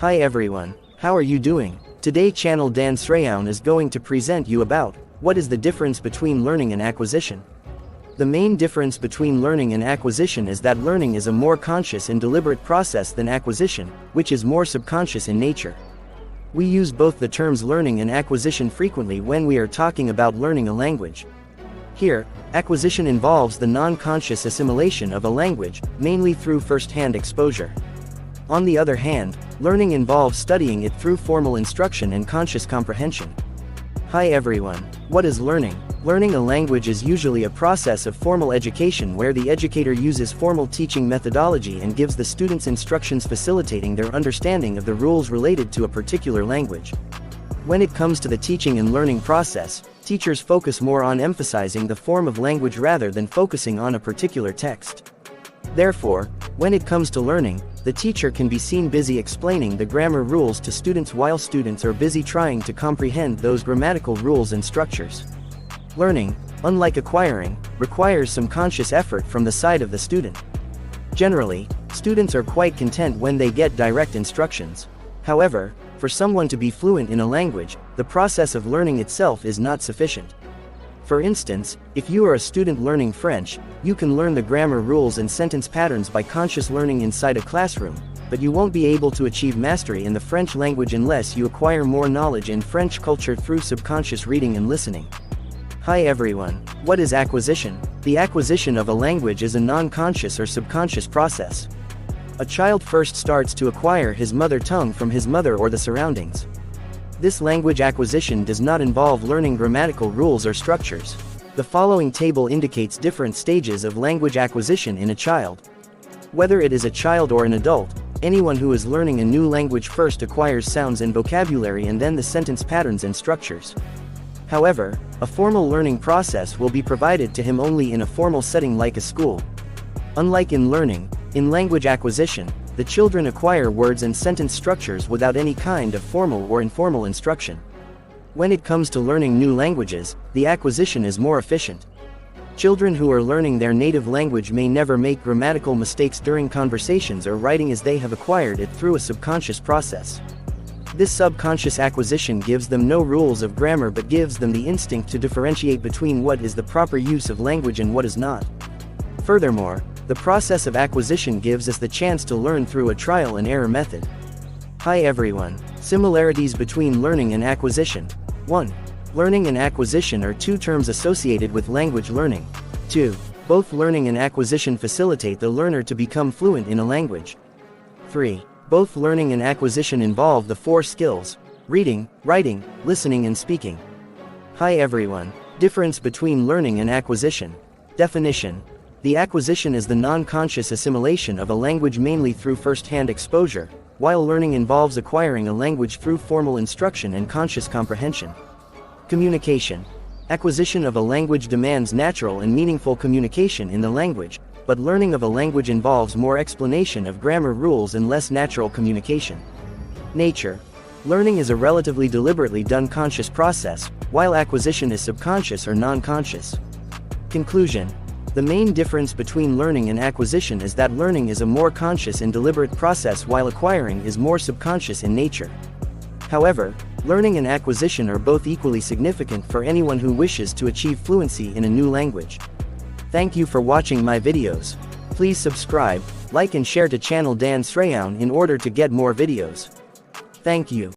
Hi everyone, how are you doing? Today channel Dan Sreyoun is going to present you about what is the difference between learning and acquisition. The main difference between learning and acquisition is that learning is a more conscious and deliberate process than acquisition, which is more subconscious in nature. We use both the terms learning and acquisition frequently when we are talking about learning a language. Here, acquisition involves the non-conscious assimilation of a language, mainly through first-hand exposure. On the other hand, learning involves studying it through formal instruction and conscious comprehension. Hi everyone, what is learning? Learning a language is usually a process of formal education where the educator uses formal teaching methodology and gives the students instructions facilitating their understanding of the rules related to a particular language. When it comes to the teaching and learning process, teachers focus more on emphasizing the form of language rather than focusing on a particular text. Therefore, when it comes to learning, the teacher can be seen busy explaining the grammar rules to students while students are busy trying to comprehend those grammatical rules and structures. Learning, unlike acquiring, requires some conscious effort from the side of the student. Generally, students are quite content when they get direct instructions. However, for someone to be fluent in a language, the process of learning itself is not sufficient. For instance, if you are a student learning French, you can learn the grammar rules and sentence patterns by conscious learning inside a classroom, but you won't be able to achieve mastery in the French language unless you acquire more knowledge in French culture through subconscious reading and listening. Hi everyone, what is acquisition? The acquisition of a language is a non-conscious or subconscious process. A child first starts to acquire his mother tongue from his mother or the surroundings. This language acquisition does not involve learning grammatical rules or structures. The following table indicates different stages of language acquisition in a child. Whether it is a child or an adult, anyone who is learning a new language first acquires sounds and vocabulary and then the sentence patterns and structures. However, a formal learning process will be provided to him only in a formal setting like a school. Unlike in learning, in language acquisition, the children acquire words and sentence structures without any kind of formal or informal instruction. When it comes to learning new languages, the acquisition is more efficient. Children who are learning their native language may never make grammatical mistakes during conversations or writing as they have acquired it through a subconscious process. This subconscious acquisition gives them no rules of grammar but gives them the instinct to differentiate between what is the proper use of language and what is not. Furthermore, the process of acquisition gives us the chance to learn through a trial and error method. Hi everyone, similarities between learning and acquisition. 1. Learning and acquisition are two terms associated with language learning. 2. Both learning and acquisition facilitate the learner to become fluent in a language. 3. Both learning and acquisition involve the four skills: reading, writing, listening and speaking. Hi everyone, difference between learning and acquisition. Definition. The acquisition is the non-conscious assimilation of a language mainly through first-hand exposure, while learning involves acquiring a language through formal instruction and conscious comprehension. Communication. Acquisition of a language demands natural and meaningful communication in the language, but learning of a language involves more explanation of grammar rules and less natural communication. Nature. Learning is a relatively deliberately done conscious process, while acquisition is subconscious or non-conscious. Conclusion. The main difference between learning and acquisition is that learning is a more conscious and deliberate process while acquiring is more subconscious in nature. However, learning and acquisition are both equally significant for anyone who wishes to achieve fluency in a new language. Thank you for watching my videos. Please subscribe, like and share to channel Dan Sreyoun in order to get more videos. Thank you.